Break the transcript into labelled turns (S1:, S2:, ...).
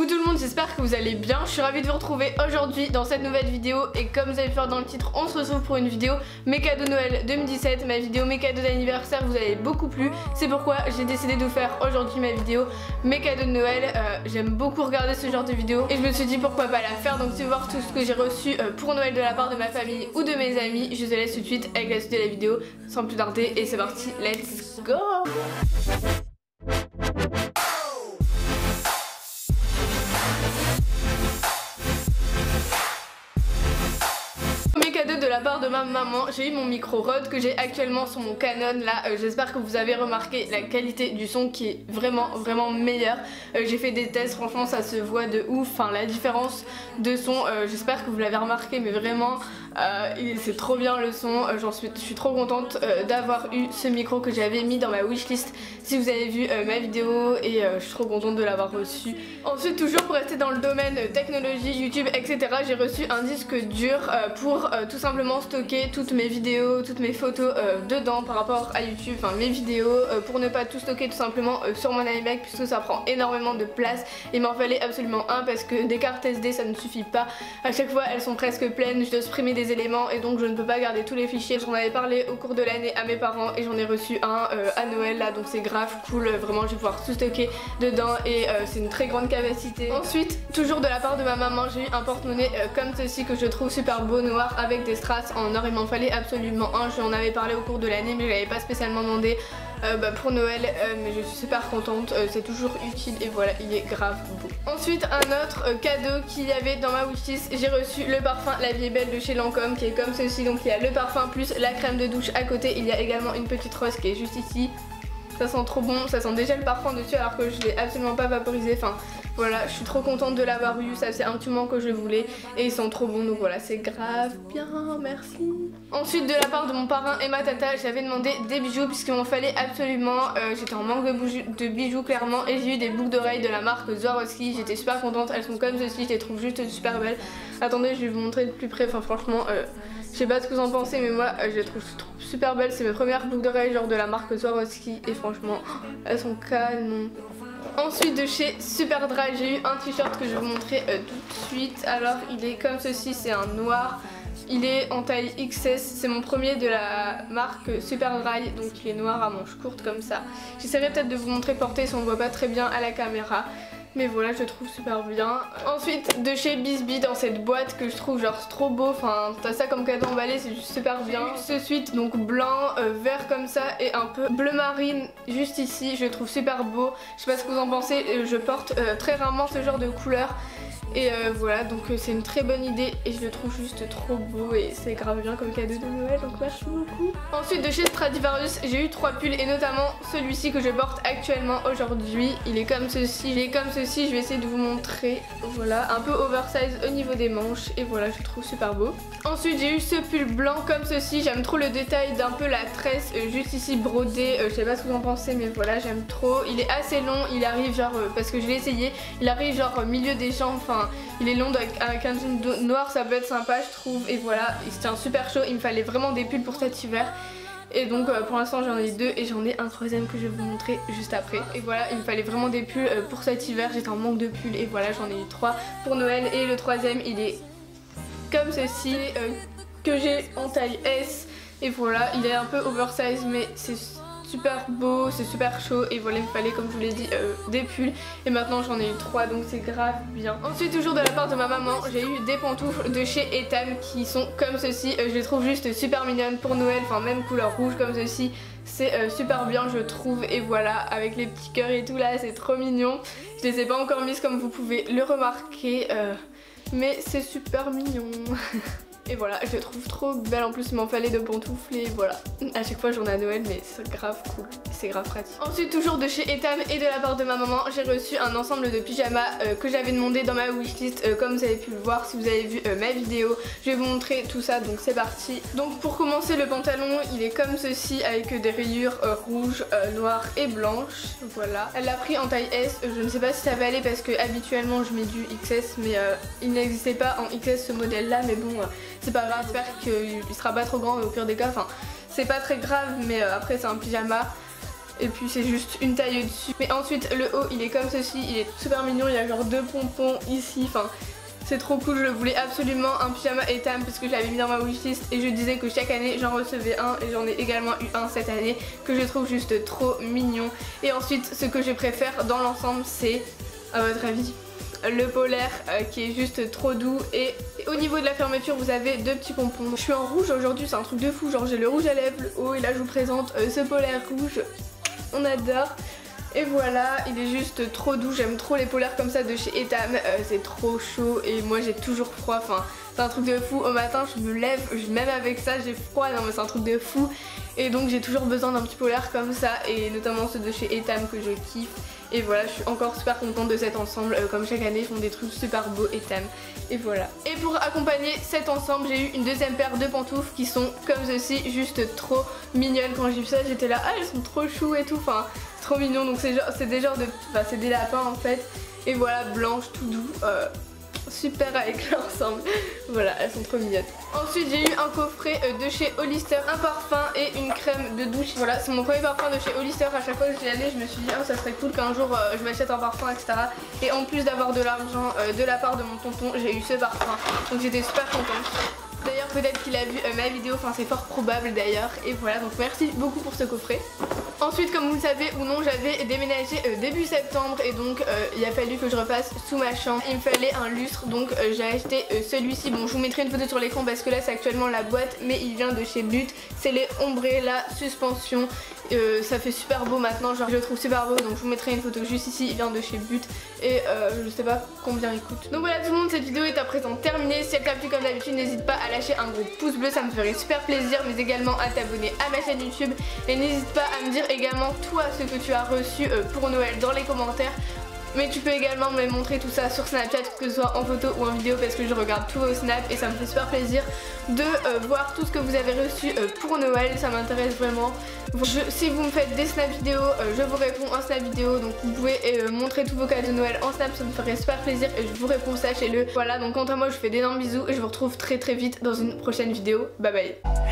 S1: Coucou tout le monde, j'espère que vous allez bien. Je suis ravie de vous retrouver aujourd'hui dans cette nouvelle vidéo. Et comme vous avez pu voir dans le titre, on se retrouve pour une vidéo mes cadeaux Noël 2017. Ma vidéo mes cadeaux d'anniversaire vous avez beaucoup plu. C'est pourquoi j'ai décidé de vous faire aujourd'hui ma vidéo mes cadeaux de Noël. J'aime beaucoup regarder ce genre de vidéo et je me suis dit pourquoi pas la faire. Donc si vous voulez voir tout ce que j'ai reçu pour Noël de la part de ma famille ou de mes amis, je vous laisse tout de suite avec la suite de la vidéo sans plus tarder. Et c'est parti, let's go. De la part de ma maman, j'ai eu mon micro Rode que j'ai actuellement sur mon Canon là. J'espère que vous avez remarqué la qualité du son qui est vraiment meilleure. J'ai fait des tests, franchement ça se voit de ouf, enfin la différence de son, j'espère que vous l'avez remarqué, mais vraiment c'est trop bien le son. Je suis trop contente d'avoir eu ce micro que j'avais mis dans ma wishlist si vous avez vu ma vidéo, et je suis trop contente de l'avoir reçu. Ensuite, toujours pour rester dans le domaine technologie, YouTube, etc., j'ai reçu un disque dur pour tout simplement stocker toutes mes vidéos, toutes mes photos dedans par rapport à YouTube, enfin mes vidéos, pour ne pas tout stocker tout simplement sur mon iMac puisque ça prend énormément de place. Il m'en fallait absolument un parce que des cartes SD ça ne suffit pas, à chaque fois elles sont presque pleines, je dois supprimer des éléments et donc je ne peux pas garder tous les fichiers. J'en avais parlé au cours de l'année à mes parents et j'en ai reçu un à Noël là, donc c'est grave cool, vraiment je vais pouvoir tout stocker dedans et c'est une très grande capacité. Ensuite, toujours de la part de ma maman, j'ai eu un porte-monnaie comme ceci que je trouve super beau, noir avec des strass en or. Il m'en fallait absolument un, je lui en avais parlé au cours de l'année mais je l'avais pas spécialement demandé pour Noël, mais je suis super contente, c'est toujours utile et voilà, il est grave beau. Ensuite, un autre cadeau qu'il y avait dans ma wishlist, j'ai reçu le parfum La Vie est Belle de chez Lancôme qui est comme ceci. Donc il y a le parfum plus la crème de douche à côté, il y a également une petite rose qui est juste ici. Ça sent trop bon, ça sent déjà le parfum dessus alors que je l'ai absolument pas vaporisé. Enfin voilà, je suis trop contente de l'avoir eu, ça c'est un petit moment que je voulais et ils sont trop bons, donc voilà, c'est grave bien, merci. Ensuite, de la part de mon parrain et ma tata, j'avais demandé des bijoux puisqu'il m'en fallait absolument. J'étais en manque de bijoux clairement et j'ai eu des boucles d'oreilles de la marque Swarovski. J'étais super contente, elles sont comme ceci, je les trouve juste super belles. Attendez, je vais vous montrer de plus près, enfin franchement je sais pas ce que vous en pensez mais moi je les trouve super belles. C'est mes premières boucles d'oreilles genre de la marque Swarovski et franchement elles sont canon. Ensuite, de chez Superdry, j'ai eu un t-shirt que je vais vous montrer tout de suite. Alors il est comme ceci, c'est un noir, il est en taille XS, c'est mon premier de la marque Superdry, donc il est noir à manches courtes comme ça. J'essaierai peut-être de vous montrer porté si on ne voit pas très bien à la caméra, mais voilà, je le trouve super bien. Ensuite, de chez Bisbee, dans cette boîte que je trouve genre trop beau, enfin t'as ça comme cadeau emballé, c'est juste super bien. Ce suite donc blanc, vert comme ça et un peu bleu marine juste ici, je le trouve super beau. Je sais pas ce que vous en pensez, je porte très rarement ce genre de couleur. Et voilà, donc c'est une très bonne idée et je le trouve juste trop beau et c'est grave bien comme cadeau de Noël, donc merci beaucoup. Ensuite, de chez Stradivarius, j'ai eu 3 pulls et notamment celui-ci que je porte actuellement aujourd'hui. Il est comme ceci, je vais essayer de vous montrer. Voilà, un peu oversize au niveau des manches et voilà, je le trouve super beau. Ensuite, j'ai eu ce pull blanc comme ceci, j'aime trop le détail d'un peu la tresse juste ici brodée, je sais pas ce que vous en pensez mais voilà, j'aime trop. Il est assez long, il arrive genre, parce que je l'ai essayé, il arrive genre au milieu des jambes, enfin il est long avec un jean noir, ça peut être sympa je trouve, et voilà, il se tient super chaud. Il me fallait vraiment des pulls pour cet hiver et donc pour l'instant j'en ai 2 et j'en ai un troisième que je vais vous montrer juste après. Et voilà, il me fallait vraiment des pulls pour cet hiver, j'étais en manque de pulls et voilà, j'en ai eu 3 pour Noël et le troisième il est comme ceci que j'ai en taille S et voilà, il est un peu oversize mais c'est super beau, c'est super chaud et voilà, il me fallait comme je vous l'ai dit des pulls et maintenant j'en ai eu 3 donc c'est grave bien. Ensuite, toujours de la part de ma maman, j'ai eu des pantoufles de chez Etam qui sont comme ceci, je les trouve juste super mignonnes pour Noël, enfin même couleur rouge comme ceci, c'est super bien je trouve et voilà, avec les petits cœurs et tout là, c'est trop mignon. Je les ai pas encore mises comme vous pouvez le remarquer mais c'est super mignon. Et voilà, je les trouve trop belles, en plus il m'en fallait de pantoufles et voilà. À chaque fois j'en ai à Noël mais c'est grave cool, c'est grave pratique. Ensuite, toujours de chez Etam et de la part de ma maman, j'ai reçu un ensemble de pyjamas que j'avais demandé dans ma wishlist comme vous avez pu le voir si vous avez vu ma vidéo. Je vais vous montrer tout ça, donc c'est parti. Donc pour commencer, le pantalon il est comme ceci avec des rayures rouges, noires et blanches, voilà. Elle l'a pris en taille S, je ne sais pas si ça va aller parce que habituellement je mets du XS mais il n'existait pas en XS ce modèle là, mais bon c'est pas grave, j'espère qu'il sera pas trop grand au pire des cas, enfin c'est pas très grave mais après c'est un pyjama et puis c'est juste une taille au-dessus. Mais ensuite le haut il est comme ceci, il est super mignon, il y a genre 2 pompons ici, enfin c'est trop cool. Je voulais absolument un pyjama Etam parce que je l'avais mis dans ma wishlist et je disais que chaque année j'en recevais un et j'en ai également eu un cette année que je trouve juste trop mignon. Et ensuite ce que je préfère dans l'ensemble c'est, à votre avis, le polaire qui est juste trop doux. Et au niveau de la fermeture vous avez 2 petits pompons. Je suis en rouge aujourd'hui, c'est un truc de fou, genre j'ai le rouge à lèvres, le haut, et là je vous présente ce polaire rouge, on adore. Et voilà, il est juste trop doux, j'aime trop les polaires comme ça de chez Etam, c'est trop chaud et moi j'ai toujours froid, enfin c'est un truc de fou. Au matin je me lève, même avec ça j'ai froid, non mais c'est un truc de fou. Et donc j'ai toujours besoin d'un petit polaire comme ça, et notamment ceux de chez Etam que je kiffe. Et voilà, je suis encore super contente de cet ensemble, comme chaque année ils font des trucs super beaux Etam. Et voilà. Et pour accompagner cet ensemble j'ai eu une deuxième paire de pantoufles qui sont comme ceci, juste trop mignonnes. Quand j'ai vu ça j'étais là, ah elles sont trop chou et tout, enfin trop mignon. Donc c'est des genres de, enfin c'est des lapins en fait. Et voilà, blanches, tout doux, super avec l'ensemble. Voilà, elles sont trop mignonnes. Ensuite j'ai eu un coffret de chez Hollister, un parfum et une crème de douche. Voilà, c'est mon premier parfum de chez Hollister. À chaque fois que j'y allais je me suis dit oh ça serait cool qu'un jour je m'achète un parfum, etc. Et en plus d'avoir de l'argent de la part de mon tonton, j'ai eu ce parfum, donc j'étais super contente. D'ailleurs peut-être qu'il a vu ma vidéo, enfin c'est fort probable d'ailleurs. Et voilà, donc merci beaucoup pour ce coffret. Ensuite, comme vous le savez ou non, j'avais déménagé début septembre et donc il a fallu que je repasse sous ma chambre. Il me fallait un lustre, donc j'ai acheté celui-ci. Bon, je vous mettrai une photo sur l'écran parce que là c'est actuellement la boîte, mais il vient de chez But. C'est les Ombrella suspension. Ça fait super beau maintenant, genre je le trouve super beau, donc je vous mettrai une photo juste ici. Il vient de chez But et je sais pas combien il coûte. Donc voilà tout le monde, cette vidéo est à présent terminée. Si elle t'a plu comme d'habitude, n'hésite pas à lâcher un gros pouce bleu, ça me ferait super plaisir, mais également à t'abonner à ma chaîne YouTube. Et n'hésite pas à me dire également toi ce que tu as reçu pour Noël dans les commentaires. Mais tu peux également me montrer tout ça sur Snapchat, que ce soit en photo ou en vidéo, parce que je regarde tous vos snaps et ça me fait super plaisir de voir tout ce que vous avez reçu pour Noël. Ça m'intéresse vraiment. Si vous me faites des snap vidéo, je vous réponds en snap vidéo. Donc vous pouvez montrer tous vos cadeaux de Noël en snap, ça me ferait super plaisir et je vous réponds, sachez-le. Voilà, donc quant à moi je vous fais d'énormes bisous et je vous retrouve très vite dans une prochaine vidéo. Bye bye.